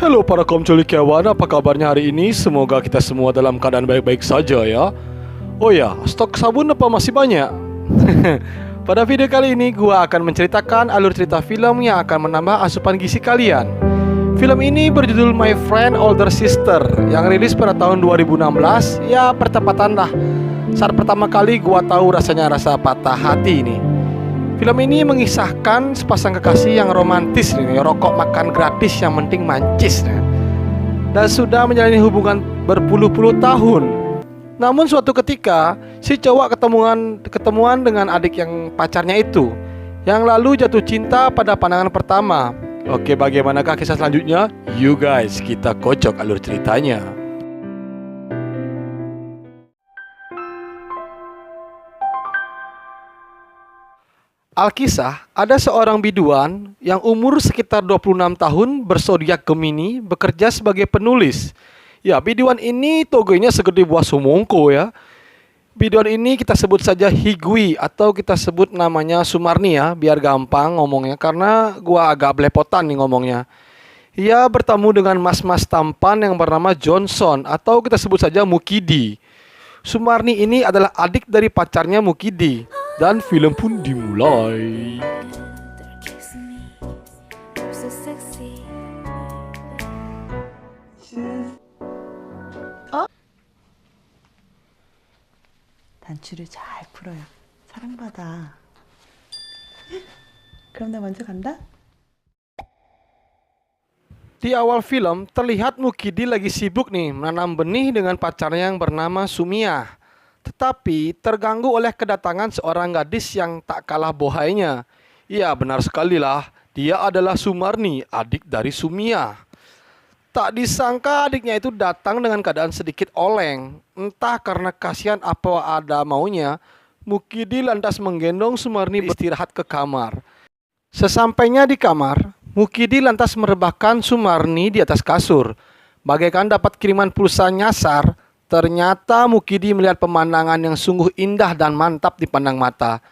Halo para kaum cendekiawan, apa kabarnya hari ini? Semoga kita semua dalam keadaan baik-baik saja ya. Oh ya, stok sabun apa masih banyak? Pada video kali ini gua akan menceritakan alur cerita film yang akan menambah asupan gizi kalian. Film ini berjudul My Friend Older Sister yang rilis pada tahun 2016. Ya pertempatan lah saat pertama kali gua tahu rasanya rasa patah hati ini. Film ini mengisahkan sepasang kekasih yang romantis nih, rokok makan gratis yang penting mancis nih. Dan sudah menjalani hubungan berpuluh-puluh tahun. Namun suatu ketika si cowok ketemuan dengan adik yang pacarnya itu, yang lalu jatuh cinta pada pandangan pertama. Oke, bagaimanakah kisah selanjutnya? You guys, kita kocok alur ceritanya. Alkisah, ada seorang biduan yang umur sekitar 26 tahun berzodiak Gemini bekerja sebagai penulis. Ya, biduan ini togonya segede buah sumongko ya. Biduan ini kita sebut saja Higwi atau kita sebut namanya Sumarni ya, biar gampang ngomongnya karena gua agak belepotan nih ngomongnya. Ia bertemu dengan mas-mas tampan yang bernama Johnson atau kita sebut saja Mukidi. Sumarni ini adalah adik dari pacarnya Mukidi. Dan film pun dimulai. 단추를 잘 풀어요. 사랑받아. 그럼 나 먼저 간다. Di awal film terlihat Mukidi lagi sibuk nih menanam benih dengan pacarnya yang bernama Sumia. Tetapi terganggu oleh kedatangan seorang gadis yang tak kalah bohainya. Iya, benar sekali lah, dia adalah Sumarni, adik dari Sumia. Tak disangka adiknya itu datang dengan keadaan sedikit oleng. Entah karena kasihan apa ada maunya, Mukidi lantas menggendong Sumarni beristirahat ke kamar. Sesampainya di kamar, Mukidi lantas merebahkan Sumarni di atas kasur. Bagaikan dapat kiriman pulsa nyasar, ternyata Mukidi melihat pemandangan yang sungguh indah dan mantap dipandang mata.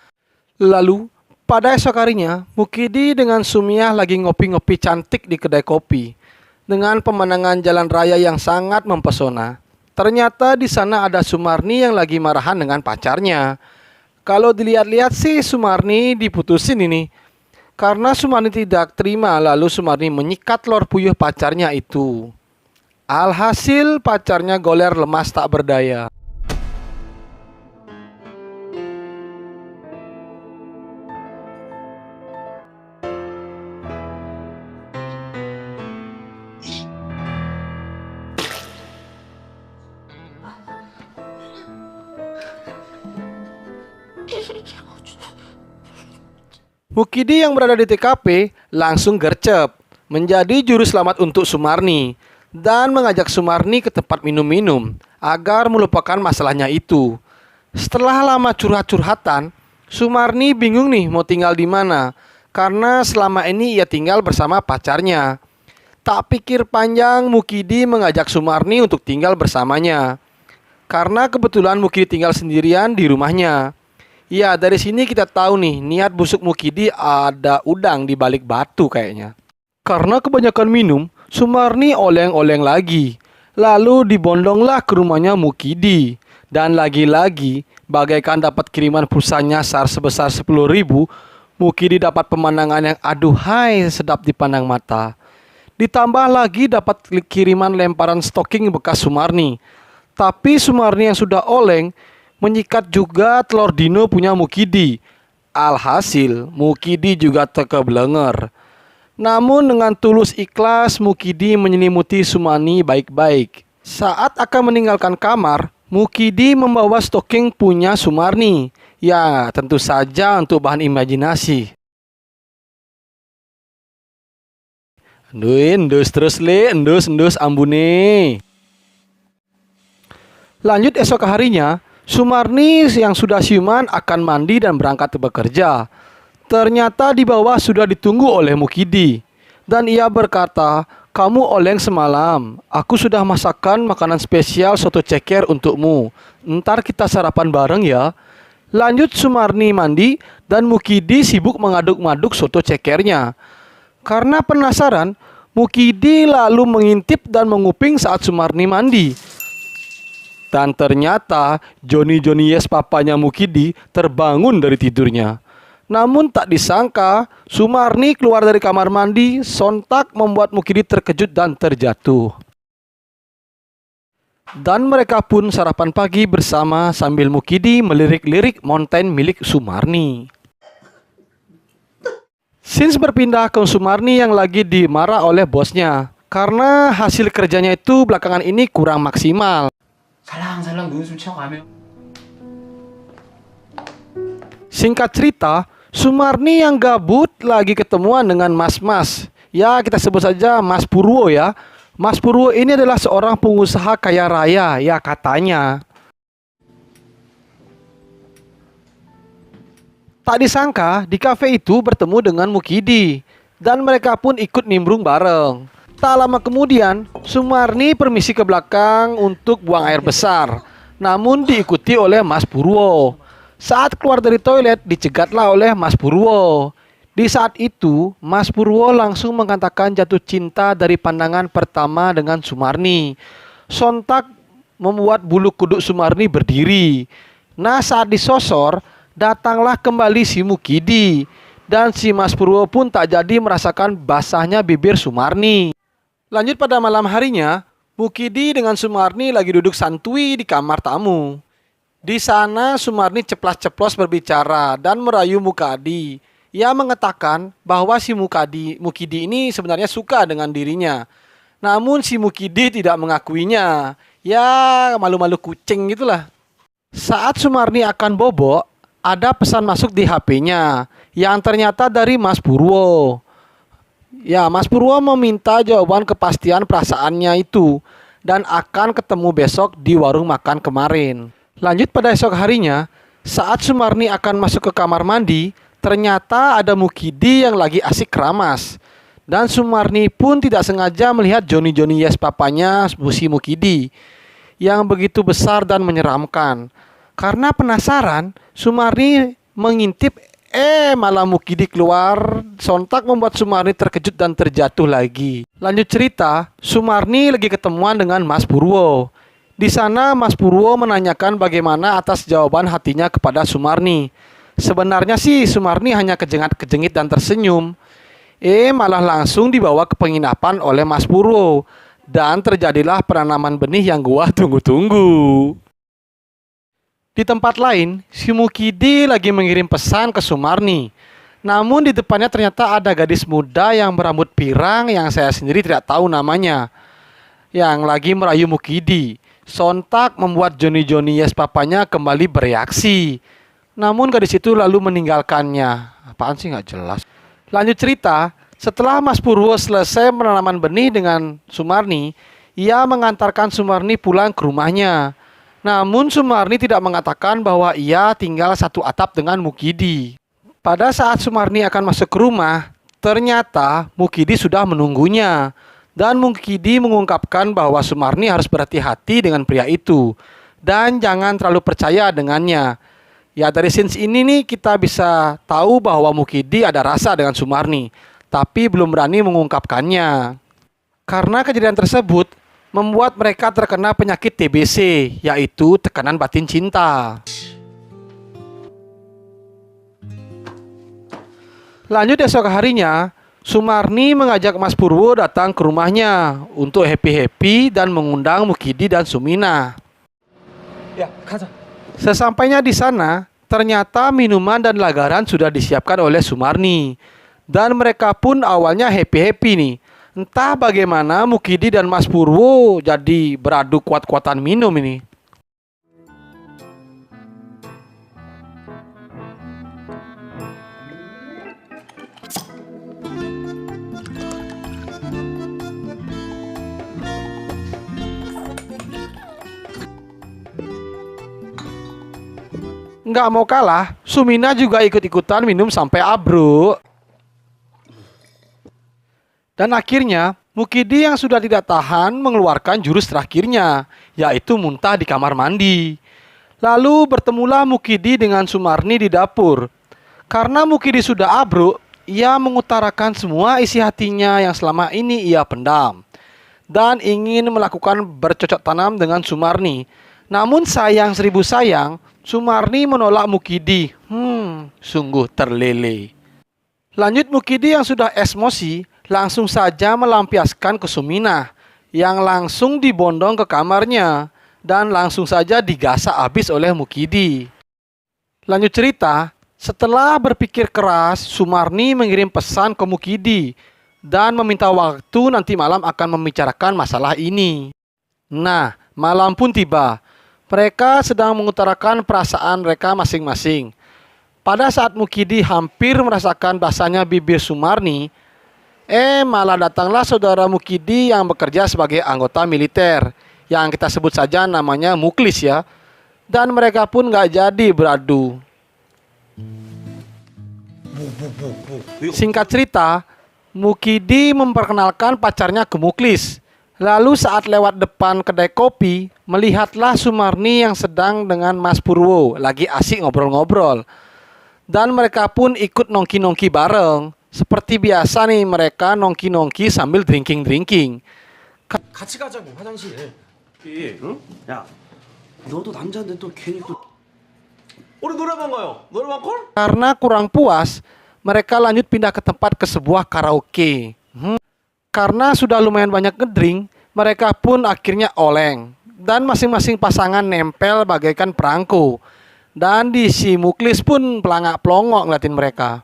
Lalu, pada esok harinya, Mukidi dengan Sumia lagi ngopi-ngopi cantik di kedai kopi. Dengan pemandangan jalan raya yang sangat mempesona. Ternyata di sana ada Sumarni yang lagi marahan dengan pacarnya. Kalau dilihat-lihat sih Sumarni diputusin ini. Karena Sumarni tidak terima, lalu Sumarni menyikat lor puyuh pacarnya itu. Alhasil pacarnya goler lemas tak berdaya. Mukidi yang berada di TKP langsung gercep menjadi juru selamat untuk Sumarni dan mengajak Sumarni ke tempat minum-minum agar melupakan masalahnya itu. Setelah lama curhat-curhatan, Sumarni bingung nih mau tinggal di mana karena selama ini ia tinggal bersama pacarnya. Tak pikir panjang, Mukidi mengajak Sumarni untuk tinggal bersamanya. Karena kebetulan Mukidi tinggal sendirian di rumahnya. Ya, dari sini kita tahu nih, niat busuk Mukidi ada udang di balik batu kayaknya. Karena kebanyakan minum, Sumarni oleng-oleng lagi. Lalu dibondonglah ke rumahnya Mukidi. Dan lagi-lagi, bagaikan dapat kiriman pulsa nyasar sebesar 10.000, Mukidi dapat pemandangan yang aduhai sedap dipandang mata. Ditambah lagi dapat kiriman lemparan stocking bekas Sumarni. Tapi Sumarni yang sudah oleng menyikat juga telur dino punya Mukidi. Alhasil, Mukidi juga terkebelenger. Namun dengan tulus ikhlas, Mukidi menyelimuti Sumarni baik-baik. Saat akan meninggalkan kamar, Mukidi membawa stocking punya Sumarni. Ya, tentu saja untuk bahan imajinasi. Endus terus le, endus ambune. Lanjut esok harinya, Sumarni yang sudah siuman akan mandi dan berangkat bekerja. Ternyata di bawah sudah ditunggu oleh Mukidi. Dan ia berkata, "Kamu oleng semalam. Aku sudah masakkan makanan spesial soto ceker untukmu. Ntar kita sarapan bareng ya." Lanjut Sumarni mandi dan Mukidi sibuk mengaduk-maduk soto cekernya. Karena penasaran, Mukidi lalu mengintip dan menguping saat Sumarni mandi. Dan ternyata Johnny Yes papanya Mukidi terbangun dari tidurnya. Namun tak disangka Sumarni keluar dari kamar mandi sontak membuat Mukidi terkejut dan terjatuh. Dan mereka pun sarapan pagi bersama sambil Mukidi melirik-lirik monten milik Sumarni. Sins berpindah ke Sumarni yang lagi dimarah oleh bosnya karena hasil kerjanya itu belakangan ini kurang maksimal. 살랑살랑 눈웃음 치어가며 Singkat cerita, Sumarni yang gabut lagi ketemuan dengan Mas-Mas. Ya, kita sebut saja Mas Purwo ya. Mas Purwo ini adalah seorang pengusaha kaya raya, ya katanya. Tak disangka di kafe itu bertemu dengan Mukidi dan mereka pun ikut nimbrung bareng. Tak lama kemudian, Sumarni permisi ke belakang untuk buang air besar, namun diikuti oleh Mas Purwo. Saat keluar dari toilet, dicegatlah oleh Mas Purwo. Di saat itu, Mas Purwo langsung mengatakan jatuh cinta dari pandangan pertama dengan Sumarni. Sontak membuat bulu kuduk Sumarni berdiri. Nah, saat disosor, datanglah kembali si Mukidi. Dan si Mas Purwo pun tak jadi merasakan basahnya bibir Sumarni. Lanjut pada malam harinya, Mukidi dengan Sumarni lagi duduk santuy di kamar tamu. Di sana Sumarni ceplas-ceplos berbicara dan merayu Mukadi. Ia mengatakan bahwa si Mukidi ini sebenarnya suka dengan dirinya. Namun si Mukidi tidak mengakuinya. Ya, malu-malu kucing gitulah. Saat Sumarni akan bobok, ada pesan masuk di HP-nya yang ternyata dari Mas Purwo. Ya, Mas Purwo meminta jawaban kepastian perasaannya itu dan akan ketemu besok di warung makan kemarin. Lanjut pada esok harinya, saat Sumarni akan masuk ke kamar mandi, ternyata ada Mukidi yang lagi asik keramas. Dan Sumarni pun tidak sengaja melihat Johnny Yes papanya si Mukidi yang begitu besar dan menyeramkan. Karena penasaran, Sumarni mengintip, malah Mukidi keluar. Sontak membuat Sumarni terkejut dan terjatuh lagi. Lanjut cerita, Sumarni lagi ketemuan dengan Mas Purwo. Di sana Mas Purwo menanyakan bagaimana atas jawaban hatinya kepada Sumarni. Sebenarnya sih Sumarni hanya kejengat-kejengit dan tersenyum. Malah langsung dibawa ke penginapan oleh Mas Purwo. Dan terjadilah penanaman benih yang gua tunggu-tunggu. Di tempat lain, si Mukidi lagi mengirim pesan ke Sumarni. Namun di depannya ternyata ada gadis muda yang berambut pirang yang saya sendiri tidak tahu namanya, yang lagi merayu Mukidi. Sontak membuat Johnny Yes papanya kembali bereaksi. Namun gadis itu lalu meninggalkannya. Apaan sih, nggak jelas. Lanjut cerita, setelah Mas Purwo selesai penanaman benih dengan Sumarni, ia mengantarkan Sumarni pulang ke rumahnya. Namun Sumarni tidak mengatakan bahwa ia tinggal satu atap dengan Mukidi. Pada saat Sumarni akan masuk ke rumah, ternyata Mukidi sudah menunggunya. Dan Mukidi mengungkapkan bahwa Sumarni harus berhati-hati dengan pria itu dan jangan terlalu percaya dengannya. Ya, dari scenes ini nih kita bisa tahu bahwa Mukidi ada rasa dengan Sumarni, tapi belum berani mengungkapkannya. Karena kejadian tersebut membuat mereka terkena penyakit TBC, yaitu tekanan batin cinta. Lanjut esok harinya, Sumarni mengajak Mas Purwo datang ke rumahnya untuk happy-happy dan mengundang Mukidi dan Sumina. 야 가자 Sesampainya di sana, ternyata minuman dan lagaran sudah disiapkan oleh Sumarni. Dan mereka pun awalnya happy-happy nih. Entah bagaimana Mukidi dan Mas Purwo jadi beradu kuat-kuatan minum ini. Nggak mau kalah, Sumina juga ikut-ikutan minum sampai abruk. Dan akhirnya, Mukidi yang sudah tidak tahan mengeluarkan jurus terakhirnya, yaitu muntah di kamar mandi. Lalu bertemulah Mukidi dengan Sumarni di dapur. Karena Mukidi sudah abruk, ia mengutarakan semua isi hatinya yang selama ini ia pendam dan ingin melakukan bercocok tanam dengan Sumarni. Namun sayang seribu sayang, Sumarni menolak Mukidi. Sungguh terlele. Lanjut, Mukidi yang sudah emosi langsung saja melampiaskan ke Suminah yang langsung dibondong ke kamarnya dan langsung saja digasak habis oleh Mukidi. Lanjut cerita, setelah berpikir keras, Sumarni mengirim pesan ke Mukidi dan meminta waktu nanti malam akan membicarakan masalah ini. Nah, malam pun tiba. Mereka sedang mengutarakan perasaan mereka masing-masing. Pada saat Mukidi hampir merasakan basahnya bibir Sumarni, malah datanglah saudara Mukidi yang bekerja sebagai anggota militer, yang kita sebut saja namanya Muklis ya. Dan mereka pun gak jadi beradu. Singkat cerita, Mukidi memperkenalkan pacarnya ke Muklis. Lalu saat lewat depan kedai kopi, melihatlah Sumarni yang sedang dengan Mas Purwo lagi asik ngobrol-ngobrol. Dan mereka pun ikut nongki-nongki bareng. Seperti biasa nih, mereka nongki-nongki sambil drinking-drinking. 같이 가자고 화장실. 응? 야, 너도 남자인데 또 괜히 또 우리 노래방 가요. 노래방 콜? Karena kurang puas, mereka lanjut pindah ke tempat ke sebuah karaoke. Karena sudah lumayan banyak ngedrink, mereka pun akhirnya oleng. Dan masing-masing pasangan nempel bagaikan perangko. Dan di si Muklis pun pelangak-pelongok ngeliatin mereka.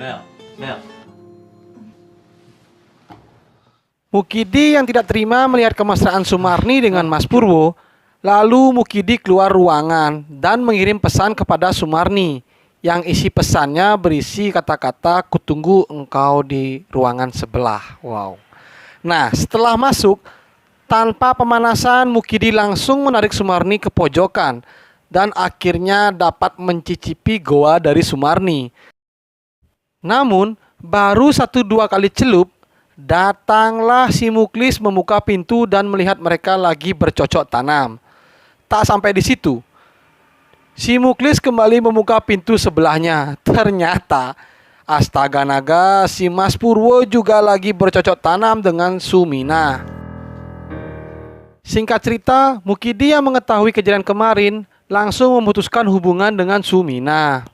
매야. Mukidi yang tidak terima melihat kemesraan Sumarni dengan Mas Purwo. Lalu Mukidi keluar ruangan dan mengirim pesan kepada Sumarni. Yang isi pesannya berisi kata-kata, "Kutunggu engkau di ruangan sebelah." Wow. Nah, setelah masuk, tanpa pemanasan Mukidi langsung menarik Sumarni ke pojokan dan akhirnya dapat mencicipi goa dari Sumarni. Namun, baru 1-2 kali celup, datanglah si Muklis membuka pintu dan melihat mereka lagi bercocok tanam. Tak sampai di situ, si Muklis kembali membuka pintu sebelahnya. Ternyata, astaga naga, si Mas Purwo juga lagi bercocok tanam dengan Suminah. Singkat cerita, Mukidi yang mengetahui kejadian kemarin langsung memutuskan hubungan dengan Suminah.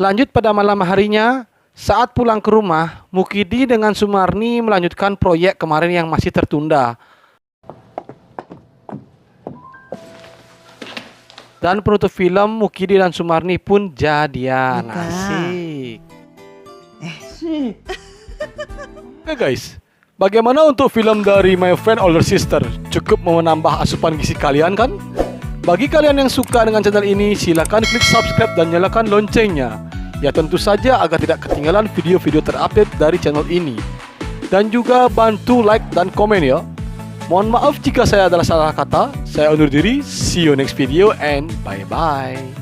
Lanjut pada malam harinya, saat pulang ke rumah, Mukidi dengan Sumarni melanjutkan proyek kemarin yang masih tertunda. Dan penutup film, Mukidi dan Sumarni pun jadian. Nikah. Asik. Oke guys, bagaimana untuk film dari My Friend Older Sister? Cukup menambah asupan gizi kalian kan? Bagi kalian yang suka dengan channel ini, silakan klik subscribe dan nyalakan loncengnya. Ya tentu saja agar tidak ketinggalan video-video terupdate dari channel ini. Dan juga bantu like dan komen ya. Mohon maaf jika saya adalah salah kata. Saya undur diri. See you next video and bye-bye.